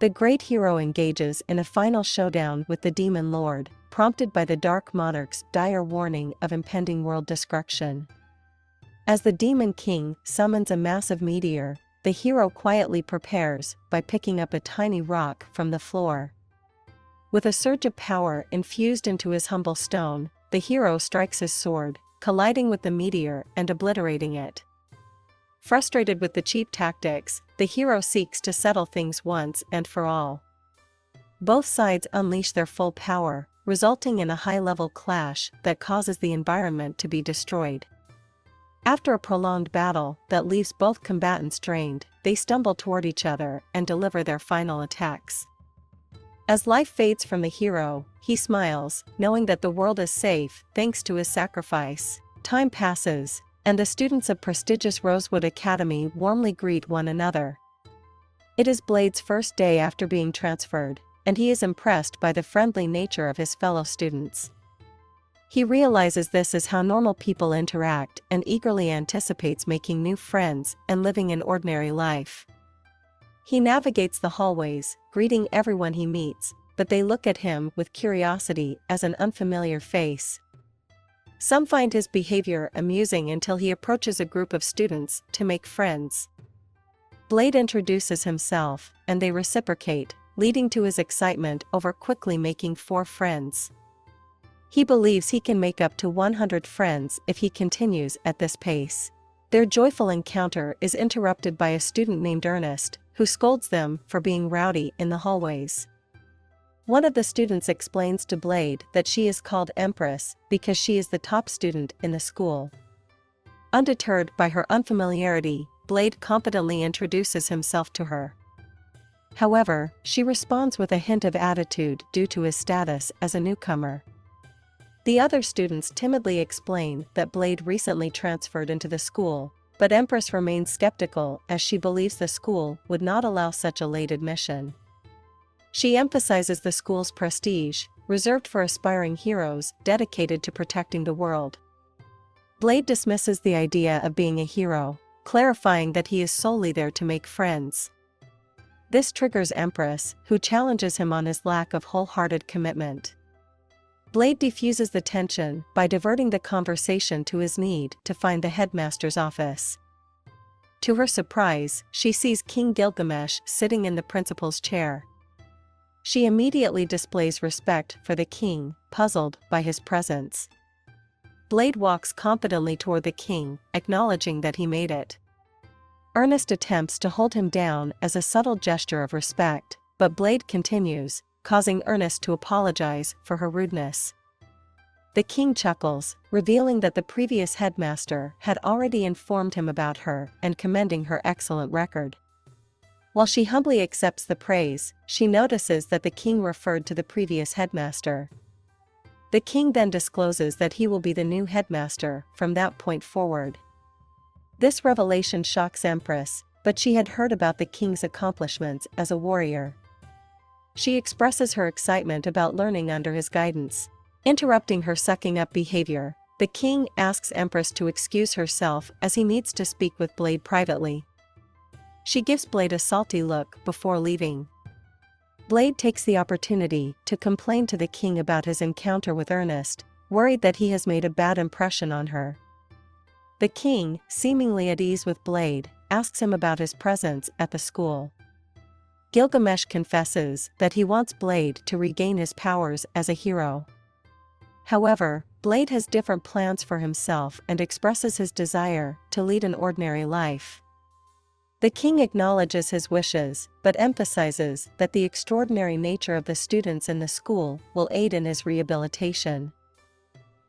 The great hero engages in a final showdown with the demon lord, prompted by the Dark Monarch's dire warning of impending world destruction. As the demon king summons a massive meteor, the hero quietly prepares by picking up a tiny rock from the floor. With a surge of power infused into his humble stone, the hero strikes his sword, colliding with the meteor and obliterating it. Frustrated with the cheap tactics, the hero seeks to settle things once and for all. Both sides unleash their full power, resulting in a high-level clash that causes the environment to be destroyed. After a prolonged battle that leaves both combatants drained, they stumble toward each other and deliver their final attacks. As life fades from the hero, he smiles, knowing that the world is safe thanks to his sacrifice. Time passes, and the students of prestigious Rosewood Academy warmly greet one another. It is Blade's first day after being transferred, and he is impressed by the friendly nature of his fellow students. He realizes this is how normal people interact and eagerly anticipates making new friends and living an ordinary life. He navigates the hallways, greeting everyone he meets, but they look at him with curiosity as an unfamiliar face. Some find his behavior amusing until he approaches a group of students to make friends. Blade introduces himself, and they reciprocate, leading to his excitement over quickly making 4 friends. He believes he can make up to 100 friends if he continues at this pace. Their joyful encounter is interrupted by a student named Ernest, who scolds them for being rowdy in the hallways. One of the students explains to Blade that she is called Empress because she is the top student in the school. Undeterred by her unfamiliarity, Blade confidently introduces himself to her. However, she responds with a hint of attitude due to his status as a newcomer. The other students timidly explain that Blade recently transferred into the school, but Empress remains skeptical as she believes the school would not allow such a late admission. She emphasizes the school's prestige, reserved for aspiring heroes dedicated to protecting the world. Blade dismisses the idea of being a hero, clarifying that he is solely there to make friends. This triggers Empress, who challenges him on his lack of wholehearted commitment. Blade diffuses the tension by diverting the conversation to his need to find the headmaster's office. To her surprise, she sees King Gilgamesh sitting in the principal's chair. She immediately displays respect for the king, puzzled by his presence. Blade walks confidently toward the king, acknowledging that he made it. Ernest attempts to hold him down as a subtle gesture of respect, but Blade continues, causing Ernest to apologize for her rudeness. The king chuckles, revealing that the previous headmaster had already informed him about her and commending her excellent record. While she humbly accepts the praise, she notices that the king referred to the previous headmaster. The king then discloses that he will be the new headmaster from that point forward. This revelation shocks Empress, but she had heard about the king's accomplishments as a warrior. She expresses her excitement about learning under his guidance. Interrupting her sucking up behavior, the king asks Empress to excuse herself as he needs to speak with Blade privately. She gives Blade a salty look before leaving. Blade takes the opportunity to complain to the king about his encounter with Ernest, worried that he has made a bad impression on her. The king, seemingly at ease with Blade, asks him about his presence at the school. Gilgamesh confesses that he wants Blade to regain his powers as a hero. However, Blade has different plans for himself and expresses his desire to lead an ordinary life. The king acknowledges his wishes, but emphasizes that the extraordinary nature of the students in the school will aid in his rehabilitation.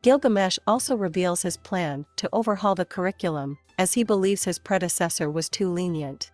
Gilgamesh also reveals his plan to overhaul the curriculum, as he believes his predecessor was too lenient.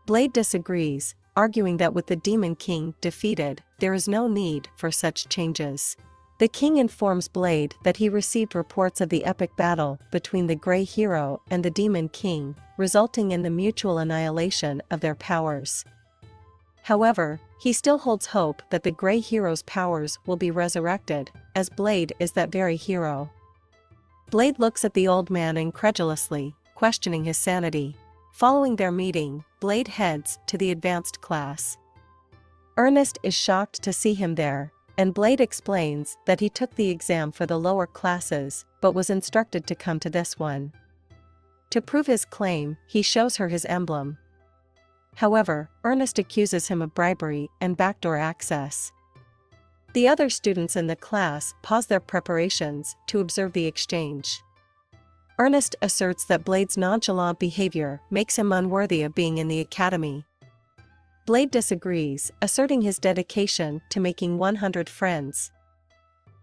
Blade disagrees, arguing that with the Demon King defeated, there is no need for such changes. The king informs Blade that he received reports of the epic battle between the Grey Hero and the Demon King, resulting in the mutual annihilation of their powers. However, he still holds hope that the Grey Hero's powers will be resurrected, as Blade is that very hero. Blade looks at the old man incredulously, questioning his sanity. Following their meeting, Blade heads to the advanced class. Ernest is shocked to see him there, and Blade explains that he took the exam for the lower classes but was instructed to come to this one. To prove his claim, he shows her his emblem. However, Ernest accuses him of bribery and backdoor access. The other students in the class pause their preparations to observe the exchange. Ernest asserts that Blade's nonchalant behavior makes him unworthy of being in the academy. Blade disagrees, asserting his dedication to making 100 friends.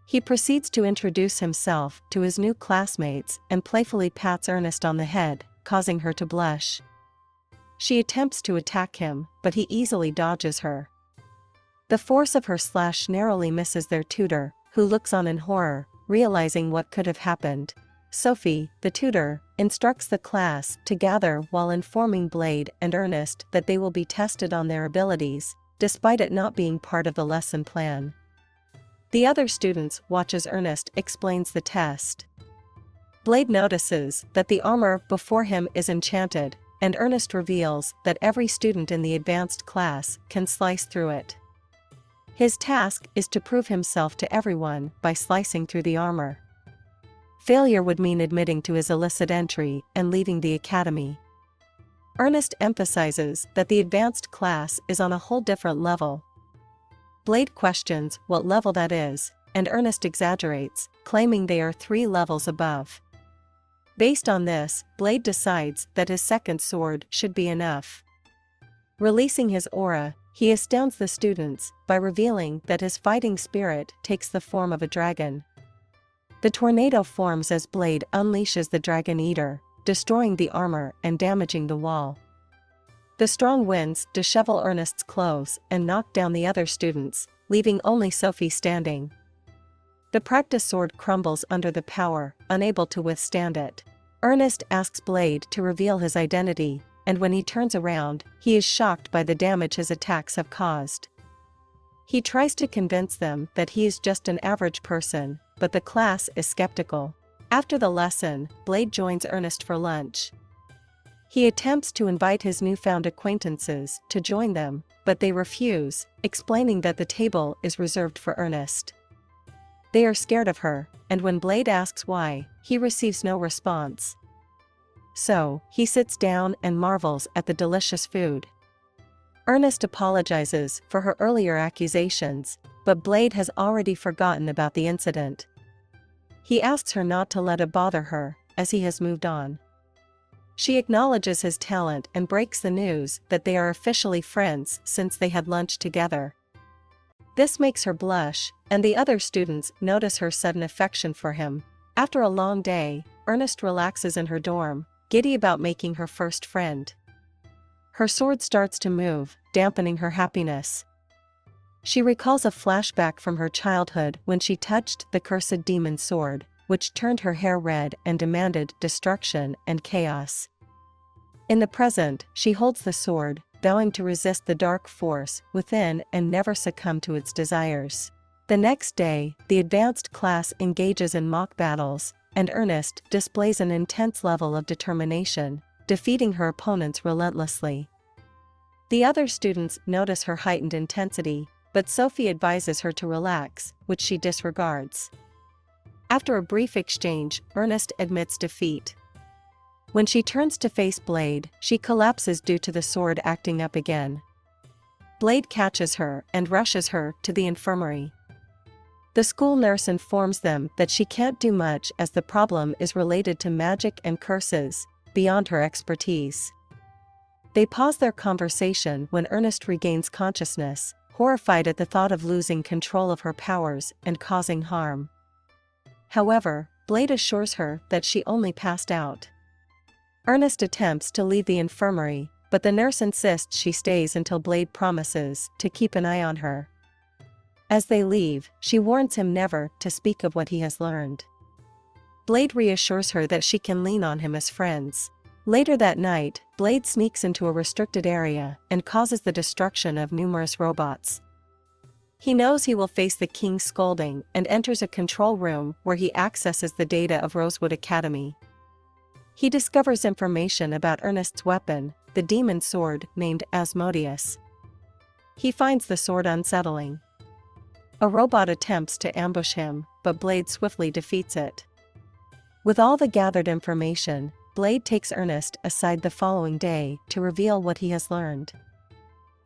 He proceeds to introduce himself to his new classmates and playfully pats Ernest on the head, causing her to blush. She attempts to attack him, but he easily dodges her. The force of her slash narrowly misses their tutor, who looks on in horror, realizing what could have happened. Sophie, the tutor, instructs the class to gather while informing Blade and Ernest that they will be tested on their abilities, despite it not being part of the lesson plan. The other students watch as Ernest explains the test. Blade notices that the armor before him is enchanted, and Ernest reveals that every student in the advanced class can slice through it. His task is to prove himself to everyone by slicing through the armor. Failure would mean admitting to his illicit entry and leaving the academy. Ernest emphasizes that the advanced class is on a whole different level. Blade questions what level that is, and Ernest exaggerates, claiming they are 3 levels above. Based on this, Blade decides that his second sword should be enough. Releasing his aura, he astounds the students by revealing that his fighting spirit takes the form of a dragon. The tornado forms as Blade unleashes the Dragon Eater, destroying the armor and damaging the wall. The strong winds dishevel Ernest's clothes and knock down the other students, leaving only Sophie standing. The practice sword crumbles under the power, unable to withstand it. Ernest asks Blade to reveal his identity, and when he turns around, he is shocked by the damage his attacks have caused. He tries to convince them that he is just an average person, but the class is skeptical. After the lesson, Blade joins Ernest for lunch. He attempts to invite his newfound acquaintances to join them, but they refuse, explaining that the table is reserved for Ernest. They are scared of her, and when Blade asks why, he receives no response. So, he sits down and marvels at the delicious food. Ernest apologizes for her earlier accusations, but Blade has already forgotten about the incident. He asks her not to let it bother her, as he has moved on. She acknowledges his talent and breaks the news that they are officially friends since they had lunch together. This makes her blush, and the other students notice her sudden affection for him. After a long day, Ernest relaxes in her dorm, giddy about making her first friend. Her sword starts to move, dampening her happiness. She recalls a flashback from her childhood when she touched the cursed demon sword, which turned her hair red and demanded destruction and chaos. In the present, she holds the sword, vowing to resist the dark force within and never succumb to its desires. The next day, the advanced class engages in mock battles, and Ernest displays an intense level of determination, defeating her opponents relentlessly. The other students notice her heightened intensity, but Sophie advises her to relax, which she disregards. After a brief exchange, Ernest admits defeat. When she turns to face Blade, she collapses due to the sword acting up again. Blade catches her and rushes her to the infirmary. The school nurse informs them that she can't do much as the problem is related to magic and curses, beyond her expertise. They pause their conversation when Ernest regains consciousness, horrified at the thought of losing control of her powers and causing harm. However, Blade assures her that she only passed out. Ernest attempts to leave the infirmary, but the nurse insists she stays until Blade promises to keep an eye on her. As they leave, she warns him never to speak of what he has learned. Blade reassures her that she can lean on him as friends. Later that night, Blade sneaks into a restricted area and causes the destruction of numerous robots. He knows he will face the king's scolding and enters a control room where he accesses the data of Rosewood Academy. He discovers information about Ernest's weapon, the demon sword named Asmodeus. He finds the sword unsettling. A robot attempts to ambush him, but Blade swiftly defeats it. With all the gathered information, Blade takes Ernest aside the following day to reveal what he has learned.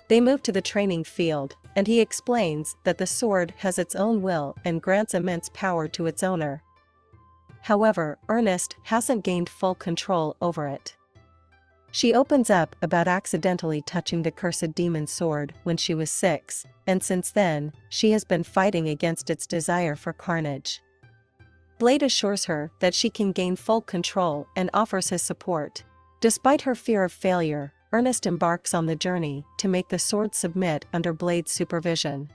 They move to the training field, and he explains that the sword has its own will and grants immense power to its owner. However, Ernest hasn't gained full control over it. She opens up about accidentally touching the cursed demon sword when she was 6, and since then, she has been fighting against its desire for carnage. Blade assures her that she can gain full control and offers his support. Despite her fear of failure, Ernest embarks on the journey to make the sword submit under Blade's supervision.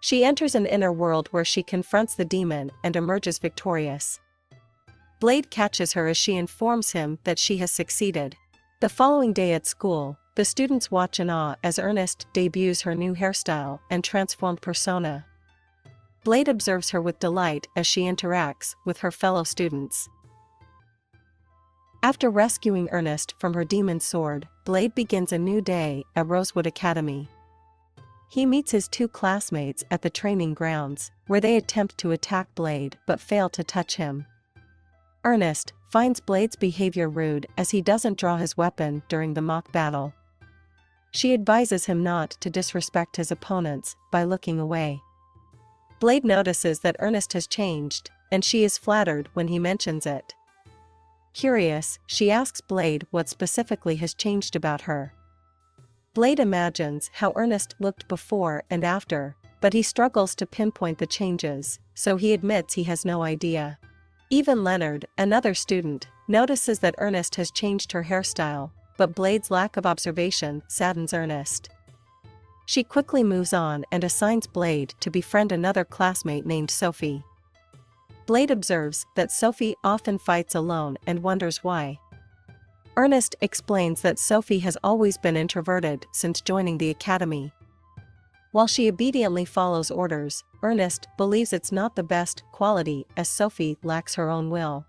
She enters an inner world where she confronts the demon and emerges victorious. Blade catches her as she informs him that she has succeeded. The following day at school, the students watch in awe as Ernest debuts her new hairstyle and transformed persona. Blade observes her with delight as she interacts with her fellow students. After rescuing Ernest from her demon sword, Blade begins a new day at Rosewood Academy. He meets his 2 classmates at the training grounds, where they attempt to attack Blade but fail to touch him. Ernest finds Blade's behavior rude as he doesn't draw his weapon during the mock battle. She advises him not to disrespect his opponents by looking away. Blade notices that Ernest has changed, and she is flattered when he mentions it. Curious, she asks Blade what specifically has changed about her. Blade imagines how Ernest looked before and after, but he struggles to pinpoint the changes, so he admits he has no idea. Even Leonard, another student, notices that Ernest has changed her hairstyle, but Blade's lack of observation saddens Ernest. She quickly moves on and assigns Blade to befriend another classmate named Sophie. Blade observes that Sophie often fights alone and wonders why. Ernest explains that Sophie has always been introverted since joining the academy. While she obediently follows orders, Ernest believes it's not the best quality as Sophie lacks her own will.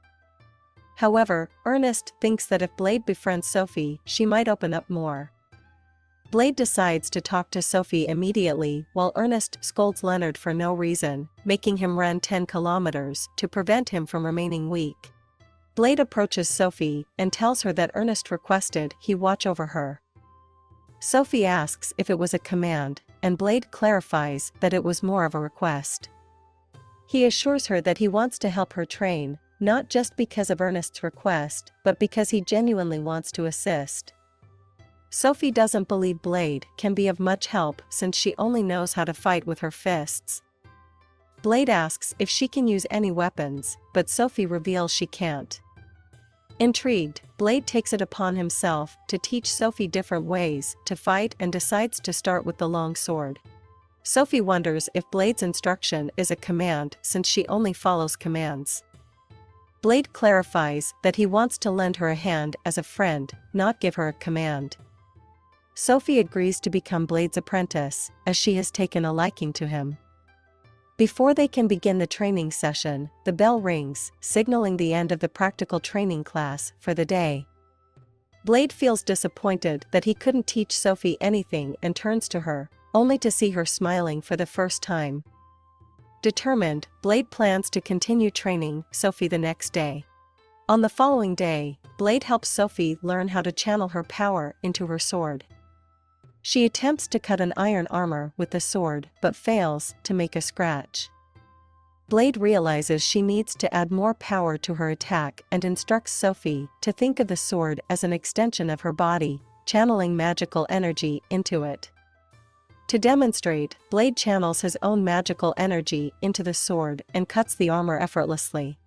However, Ernest thinks that if Blade befriends Sophie, she might open up more. Blade decides to talk to Sophie immediately while Ernest scolds Leonard for no reason, making him run 10 kilometers to prevent him from remaining weak. Blade approaches Sophie and tells her that Ernest requested he watch over her. Sophie asks if it was a command, and Blade clarifies that it was more of a request. He assures her that he wants to help her train, not just because of Ernest's request, but because he genuinely wants to assist. Sophie doesn't believe Blade can be of much help since she only knows how to fight with her fists. Blade asks if she can use any weapons, but Sophie reveals she can't. Intrigued, Blade takes it upon himself to teach Sophie different ways to fight and decides to start with the long sword. Sophie wonders if Blade's instruction is a command since she only follows commands. Blade clarifies that he wants to lend her a hand as a friend, not give her a command. Sophie agrees to become Blade's apprentice, as she has taken a liking to him. Before they can begin the training session, the bell rings, signaling the end of the practical training class for the day. Blade feels disappointed that he couldn't teach Sophie anything and turns to her, only to see her smiling for the first time. Determined, Blade plans to continue training Sophie the next day. On the following day, Blade helps Sophie learn how to channel her power into her sword. She attempts to cut an iron armor with the sword but fails to make a scratch. Blade realizes she needs to add more power to her attack and instructs Sophie to think of the sword as an extension of her body, channeling magical energy into it. To demonstrate, Blade channels his own magical energy into the sword and cuts the armor effortlessly.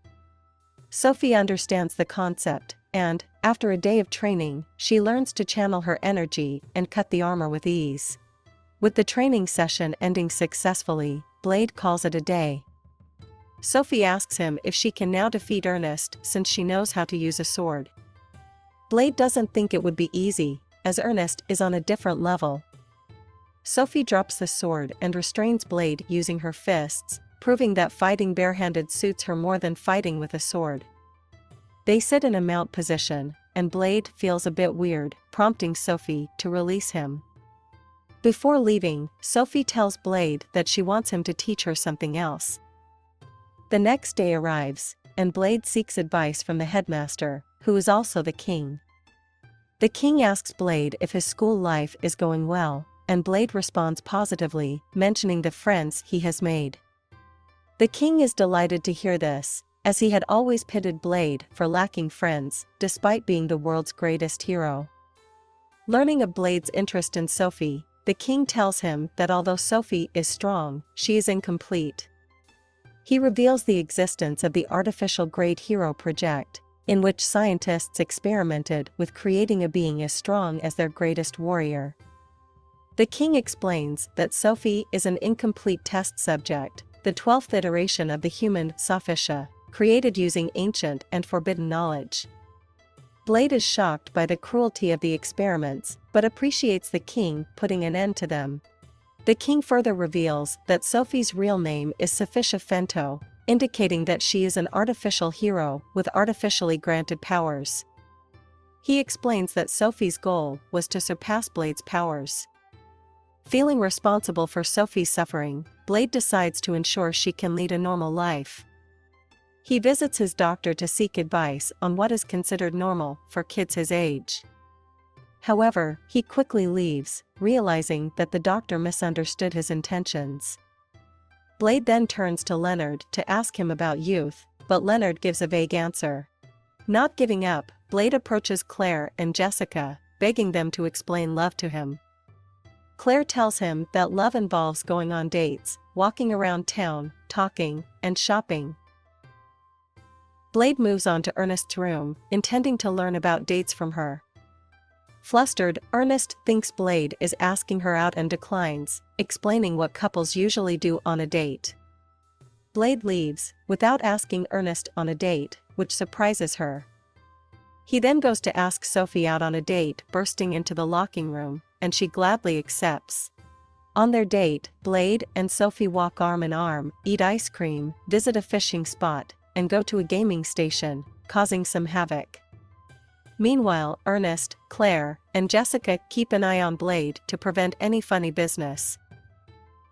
Sophie understands the concept, and, after a day of training, she learns to channel her energy and cut the armor with ease. With the training session ending successfully, Blade calls it a day. Sophie asks him if she can now defeat Ernest since she knows how to use a sword. Blade doesn't think it would be easy, as Ernest is on a different level. Sophie drops the sword and restrains Blade using her fists, proving that fighting barehanded suits her more than fighting with a sword. They sit in a mount position, and Blade feels a bit weird, prompting Sophie to release him. Before leaving, Sophie tells Blade that she wants him to teach her something else. The next day arrives, and Blade seeks advice from the headmaster, who is also the king. The king asks Blade if his school life is going well, and Blade responds positively, mentioning the friends he has made. The king is delighted to hear this, as he had always pitted Blade for lacking friends, despite being the world's greatest hero. Learning of Blade's interest in Sophie, the king tells him that although Sophie is strong, she is incomplete. He reveals the existence of the artificial Great Hero Project, in which scientists experimented with creating a being as strong as their greatest warrior. The king explains that Sophie is an incomplete test subject, the 12th iteration of the human Sophisha, created using ancient and forbidden knowledge. Blade is shocked by the cruelty of the experiments, but appreciates the king putting an end to them. The king further reveals that Sophie's real name is Sophisha Fento, indicating that she is an artificial hero with artificially granted powers. He explains that Sophie's goal was to surpass Blade's powers. Feeling responsible for Sophie's suffering, Blade decides to ensure she can lead a normal life. He visits his doctor to seek advice on what is considered normal for kids his age. However, he quickly leaves, realizing that the doctor misunderstood his intentions. Blade then turns to Leonard to ask him about youth, but Leonard gives a vague answer. Not giving up, Blade approaches Claire and Jessica, begging them to explain love to him. Claire tells him that love involves going on dates, walking around town, talking, and shopping. Blade moves on to Ernest's room, intending to learn about dates from her. Flustered, Ernest thinks Blade is asking her out and declines, explaining what couples usually do on a date. Blade leaves, without asking Ernest on a date, which surprises her. He then goes to ask Sophie out on a date, bursting into the locking room, and she gladly accepts. On their date, Blade and Sophie walk arm in arm, eat ice cream, visit a fishing spot, and go to a gaming station, causing some havoc. Meanwhile, Ernest, Claire, and Jessica keep an eye on Blade to prevent any funny business.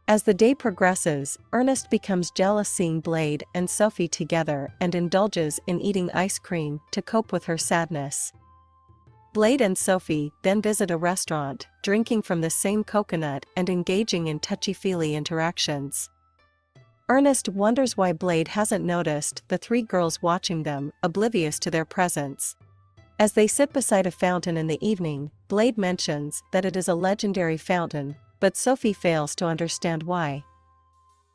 As the day progresses, Ernest becomes jealous seeing Blade and Sophie together and indulges in eating ice cream to cope with her sadness. Blade and Sophie then visit a restaurant, drinking from the same coconut and engaging in touchy-feely interactions. Ernest wonders why Blade hasn't noticed the three girls watching them, oblivious to their presence. As they sit beside a fountain in the evening, Blade mentions that it is a legendary fountain, but Sophie fails to understand why.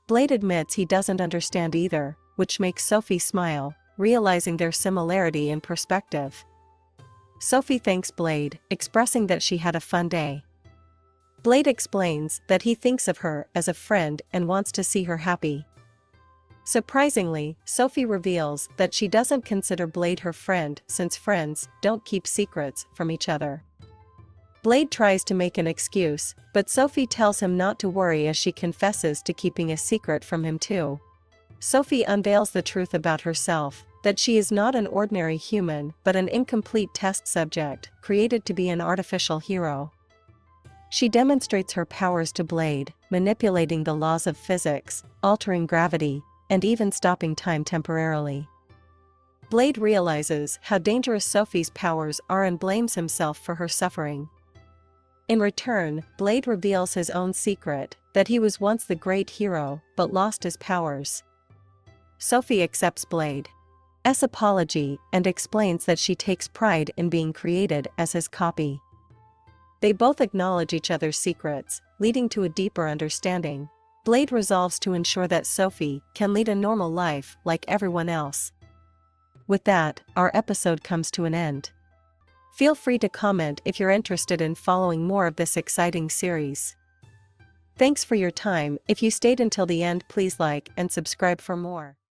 Blade admits he doesn't understand either, which makes Sophie smile, realizing their similarity in perspective. Sophie thanks Blade, expressing that she had a fun day. Blade explains that he thinks of her as a friend and wants to see her happy. Surprisingly, Sophie reveals that she doesn't consider Blade her friend since friends don't keep secrets from each other. Blade tries to make an excuse, but Sophie tells him not to worry as she confesses to keeping a secret from him too. Sophie unveils the truth about herself, that she is not an ordinary human but an incomplete test subject, created to be an artificial hero. She demonstrates her powers to Blade, manipulating the laws of physics, altering gravity, and even stopping time temporarily. Blade realizes how dangerous Sophie's powers are and blames himself for her suffering. In return, Blade reveals his own secret, that he was once the great hero, but lost his powers. Sophie accepts Blade's apology and explains that she takes pride in being created as his copy. They both acknowledge each other's secrets, leading to a deeper understanding. Blade resolves to ensure that Sophie can lead a normal life like everyone else. With that, our episode comes to an end. Feel free to comment if you're interested in following more of this exciting series. Thanks for your time. If you stayed until the end, please like and subscribe for more.